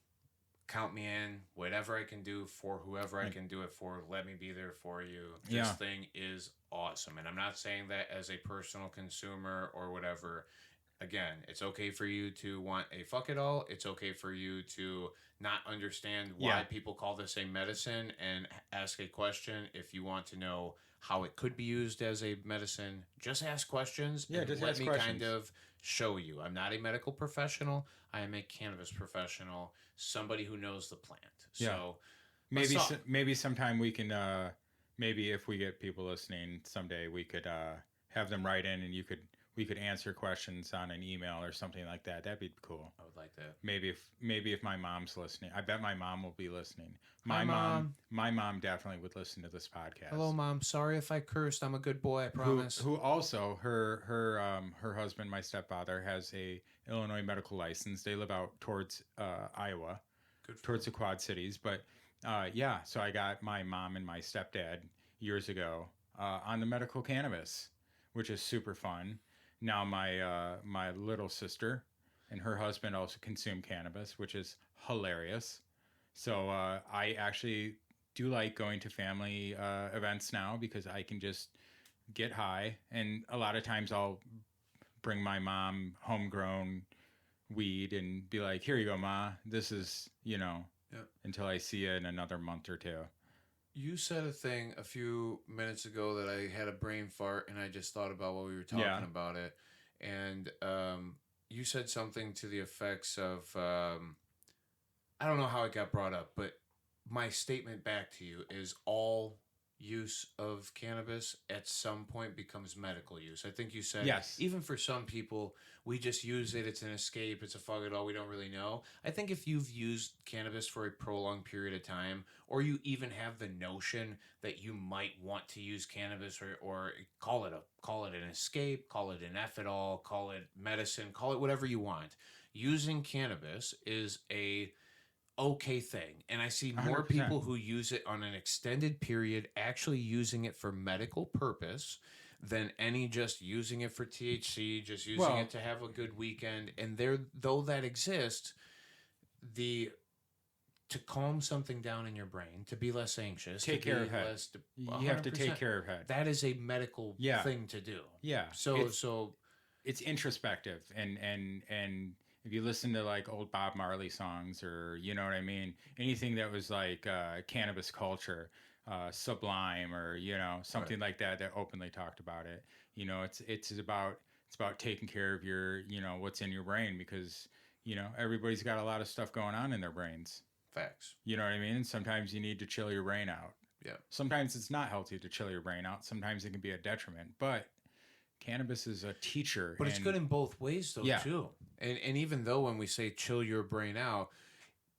count me in. Whatever I can do for whoever I can do it for, let me be there for you. This Yeah. thing is awesome. And I'm not saying that as a personal consumer or whatever. Again, it's okay for you to want a fuck it all. It's okay for you to not understand why Yeah. people call this a medicine and ask a question. If you want to know how it could be used as a medicine, just ask questions. Yeah, and just let ask me questions. kind of show you. I'm not a medical professional. I am a cannabis professional, somebody who knows the plant. Yeah. So let's Maybe talk. maybe sometime we can maybe if we get people listening someday, we could have them write in, and we we could answer questions on an email or something like that. That'd be cool. I would like that. Maybe if my mom's listening. I bet my mom will be listening. Hi, Mom. My mom definitely would listen to this podcast. Hello, Mom. Sorry if I cursed. I'm a good boy, I promise. Who also her husband, my stepfather, has a Illinois medical license. They live out towards Iowa, towards the Quad Cities. But yeah, so I got my mom and my stepdad years ago on the medical cannabis, which is super fun. Now my little sister and her husband also consume cannabis, which is hilarious. So I actually do like going to family events now because I can just get high, and a lot of times I'll bring my mom homegrown weed and be like, "Here you go, Ma. This is, until I see you in another month or two." You said a thing a few minutes ago that I had a brain fart, and I just thought about while we were talking about it. And you said something to the effects of, I don't know how it got brought up, but my statement back to you is all use of cannabis at some point becomes medical use. I think you said, yes, even for some people, we just use it. It's an escape. It's a fuck it all. We don't really know. I think if you've used cannabis for a prolonged period of time, or you even have the notion that you might want to use cannabis, or call it an escape, call it an F it all, call it medicine, call it whatever you want. Using cannabis is a okay thing, and I see more 100%. people who use it on an extended period actually using it for medical purpose than any just using it for THC, just using it to have a good weekend. And though that exists, to calm something down in your brain, to be less anxious, take care of head. You have to take care of head. That is a medical thing to do. Yeah. So it's introspective, and if you listen to like old Bob Marley songs, or you know what I mean, anything that was like cannabis culture, Sublime, or something like that openly talked about it. It's about taking care of your what's in your brain, because everybody's got a lot of stuff going on in their brains. Facts. You know what I mean? Sometimes you need to chill your brain out. Yeah. Sometimes it's not healthy to chill your brain out. Sometimes it can be a detriment, but cannabis is a teacher. But it's good in both ways, though, too. And even though when we say chill your brain out,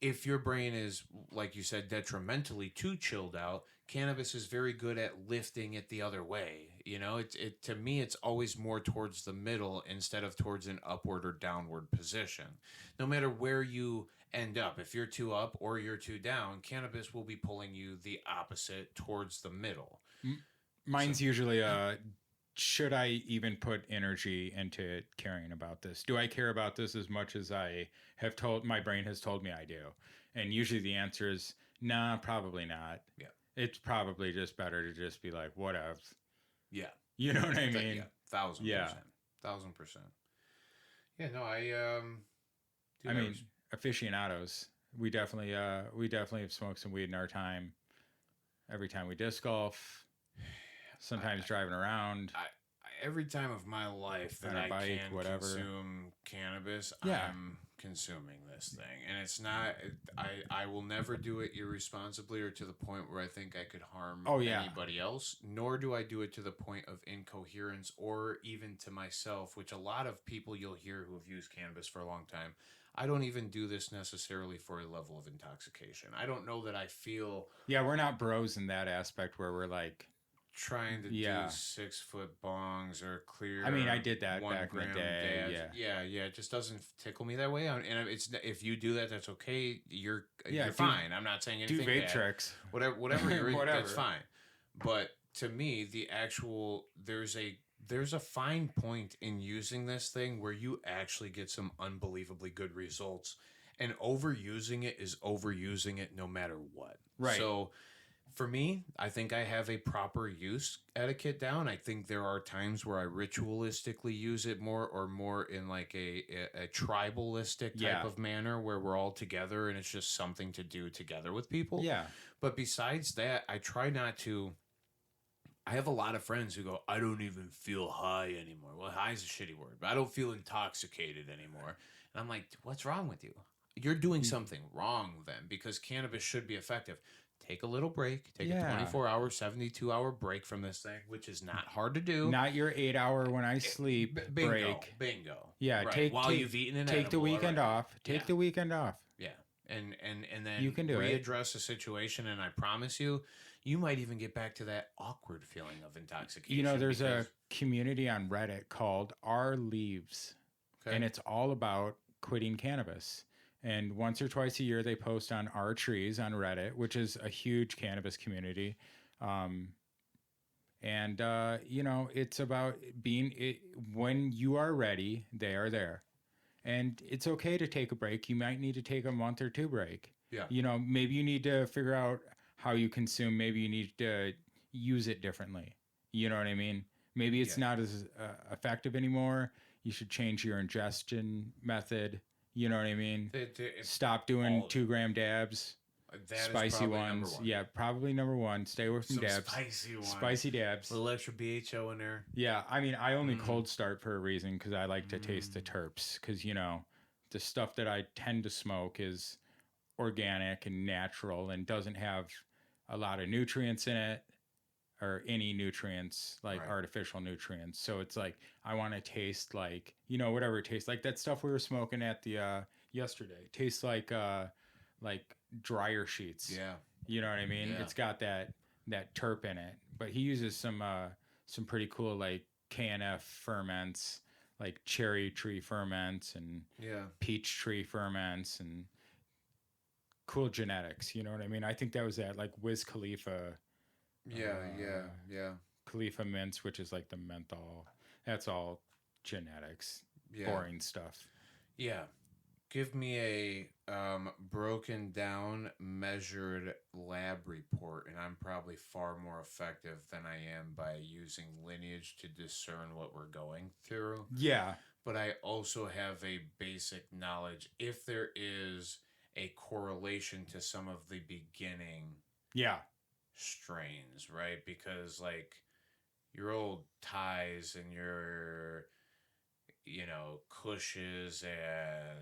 if your brain is, like you said, detrimentally too chilled out, cannabis is very good at lifting it the other way. To me, it's always more towards the middle instead of towards an upward or downward position. No matter where you end up, if you're too up or you're too down, cannabis will be pulling you the opposite towards the middle. Mine's usually should I even put energy into caring about this? Do I care about this as much as my brain has told me I do? And usually the answer is, nah, probably not. Yeah. It's probably just better to just be like, whatever. Yeah. You know what I mean? Yeah. 1,000%. Yeah. 1,000%. Yeah, no, I mean, aficionados, we definitely have smoked some weed in our time. Every time we disc golf, sometimes driving around. Every time of my life that I can consume cannabis, I'm consuming this thing. And it's not, I will never do it irresponsibly or to the point where I think I could harm anybody else, nor do I do it to the point of incoherence or even to myself, which a lot of people you'll hear who have used cannabis for a long time. I don't even do this necessarily for a level of intoxication. I don't know that I feel... Yeah, we're not bros in that aspect where we're like... trying to do 6-foot bongs or clear. I mean, I did that back in the day. Yeah. It just doesn't tickle me that way. And it's if you do that, that's okay. You're fine. I'm not saying anything. Do vape bad. Tricks. Whatever you're into, that's fine. But to me, there's a fine point in using this thing where you actually get some unbelievably good results, and overusing it is overusing it no matter what. Right. So. For me, I think I have a proper use etiquette down. I think there are times where I ritualistically use it more in like a tribalistic type of manner where we're all together and it's just something to do together with people. Yeah. But besides that, I try not to. I have a lot of friends who go, I don't even feel high anymore. Well, high is a shitty word, but I don't feel intoxicated anymore. And I'm like, what's wrong with you? You're doing something wrong then, because cannabis should be effective. take a little break, take a 24-hour, 72-hour break from this thing, which is not hard to do. Not your 8-hour when I sleep break. Bingo. Yeah, right. While you've eaten an take the weekend off. Take the weekend off. Yeah. And then you can do readdress the situation, and I promise you, you might even get back to that awkward feeling of intoxication. You know, there's a community on Reddit called Our Leaves, and it's all about quitting cannabis. And once or twice a year, they post on Our Trees on Reddit, which is a huge cannabis community. You know, it's about when you are ready, they are there. And it's okay to take a break. You might need to take a month or two break. Yeah. You know, maybe you need to figure out how you consume. Maybe you need to use it differently. You know what I mean? Maybe it's not as effective anymore. You should change your ingestion method. You know what I mean? Stop doing 2 gram dabs. Spicy ones. Yeah, probably number one. Stay away from dabs. Spicy ones. Spicy dabs. A little extra BHO in there. Yeah, I mean, I only cold start for a reason because I like to taste the terps. Because, you know, the stuff that I tend to smoke is organic and natural and doesn't have a lot of nutrients in it or any nutrients, like artificial nutrients. So it's like, I want to taste like, you know, whatever it tastes like. That stuff we were smoking at the yesterday tastes like dryer sheets. Yeah. You know what I mean? Yeah. It's got that terp in it. But he uses some pretty cool like KNF ferments, like cherry tree ferments and peach tree ferments and cool genetics. You know what I mean? I think that was that like Wiz Khalifa. Khalifa mints, which is like the menthol. That's all genetics. Boring stuff. Yeah. Give me a broken down, measured lab report, and I'm probably far more effective than I am by using lineage to discern what we're going through. Yeah. But I also have a basic knowledge if there is a correlation to some of the beginning strains, right? Because like your old ties and your, you know, Kushes and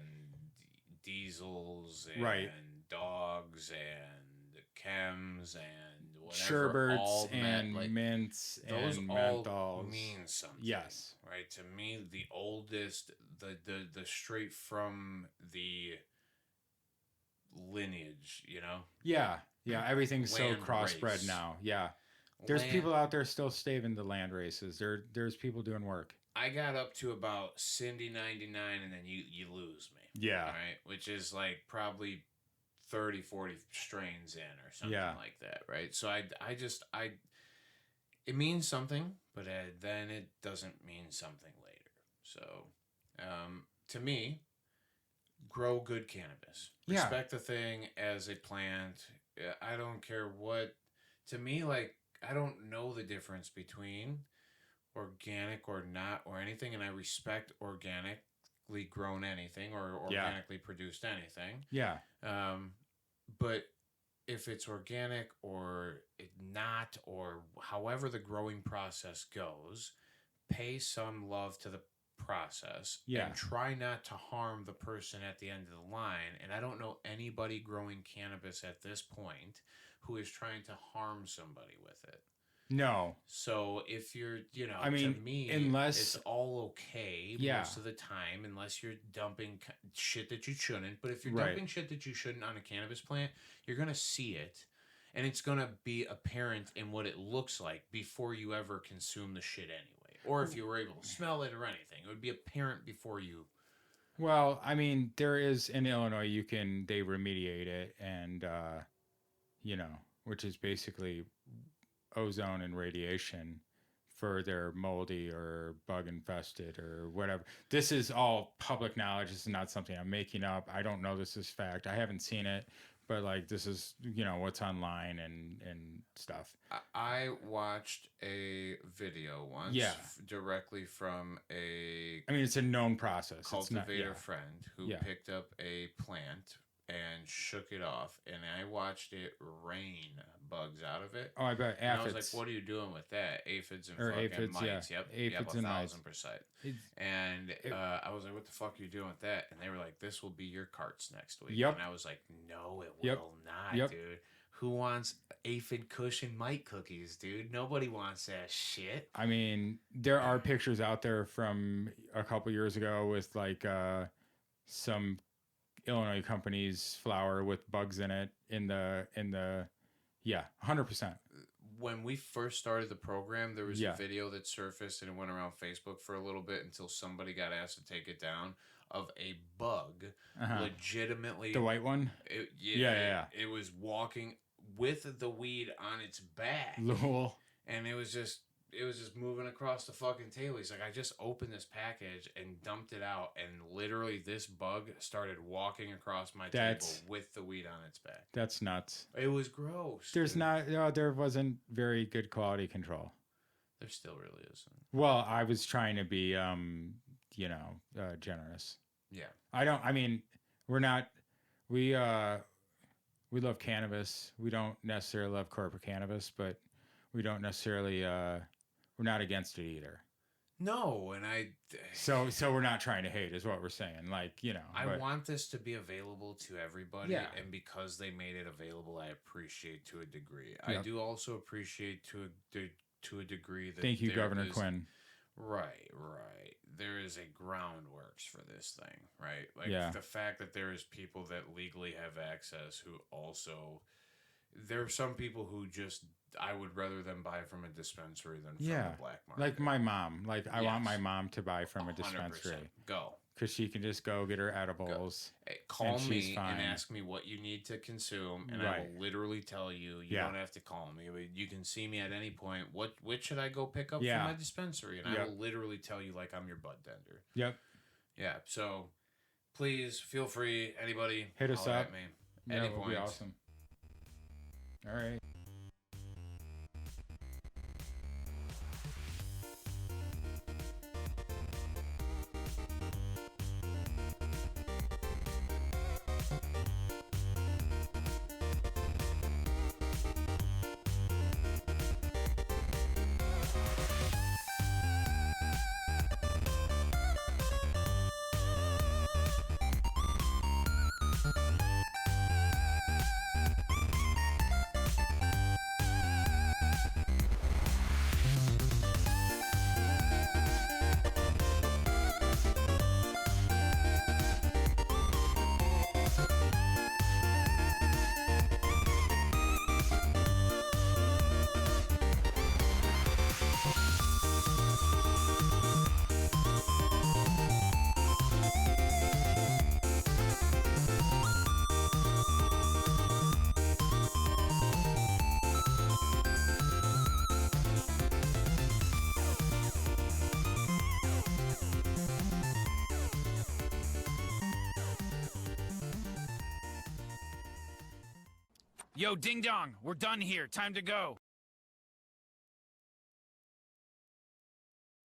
Diesels and Dogs and Chems and whatever, Sherberts and like, mints those and all menthols mean something. Yes. Right? To me, the oldest, the straight from the lineage, you know? Yeah. Yeah. Everything's so crossbred now. Yeah. There's people out there still staving the land races. There's people doing work. I got up to about Cindy 99 and then you lose me. Yeah. Right? Which is like probably 30, 40 strains in or something like that. Right? So I it means something, but then it doesn't mean something later. So to me, grow good cannabis. Respect the thing as a plant. I don't care what. To me, like, I don't know the difference between organic or not or anything, and I respect organically grown anything or organically produced anything. Yeah. But if it's organic or not, or however the growing process goes, pay some love to the process and try not to harm the person at the end of the line. And I don't know anybody growing cannabis at this point who is trying to harm somebody with it. No. So if you're, you know, I mean, to me, unless it's all okay most of the time, unless you're dumping shit that you shouldn't. But if you're dumping shit that you shouldn't on a cannabis plant, you're going to see it. And it's going to be apparent in what it looks like before you ever consume the shit anyway. Or if you were able to smell it or anything, it would be apparent before you. Well, I mean, there is in Illinois, they remediate it and, you know, which is basically ozone and radiation for their moldy or bug infested or whatever. This is all public knowledge. This is not something I'm making up. I don't know this is fact. I haven't seen it, but like this is, you know, what's online and stuff. I watched a video once directly from I mean, it's a known process. Cultivator friend who picked up a plant and shook it off, and I watched it rain bugs out of it. Oh, I bet. And I was like, what are you doing with that? Aphids and fucking mites. Yeah. Yep. Aphids and 1,000%. And I was like, what the fuck are you doing with that? And they were like, this will be your carts next week. Yep. And I was like, no, it will not, dude. Who wants aphid cushion mite cookies, dude? Nobody wants that shit. I mean, there are pictures out there from a couple years ago with like some Illinois company's flour with bugs in it yeah, 100%. When we first started the program, there was Yeah. a video that surfaced and it went around Facebook for a little bit until somebody got asked to take it down of a bug legitimately. The white one? Yeah. It was walking with the weed on its back. Lol. And it was just moving across the fucking table. He's like, I just opened this package and dumped it out, and literally this bug started walking across my table with the weed on its back. That's nuts. It was gross. There wasn't very good quality control. There still really isn't. Well, I was trying to be, generous. Yeah. We love cannabis. We don't necessarily love corporate cannabis, but we don't necessarily, we're not against it either. No, and So we're not trying to hate, is what we're saying. Like, I want this to be available to everybody, and because they made it available, I appreciate to a degree. Yep. I do also appreciate to a degree that thank you, Governor Quinn. Right. There is a groundworks for this thing, right? Like the fact that there is people that legally have access who also, there are some people who just, I would rather them buy from a dispensary than from the black market. Like my mom. Like I want my mom to buy from a dispensary. Go. Because she can just go get her edibles. Hey, call me and ask me what you need to consume, and I will literally tell you. You don't have to call me. You can see me at any point. Which should I go pick up from my dispensary? And I will literally tell you like I'm your bud tender. Yep. Yeah. So please feel free. Anybody hit us up. At me. Any point. Would be awesome. All right. Yo, ding dong, we're done here. Time to go.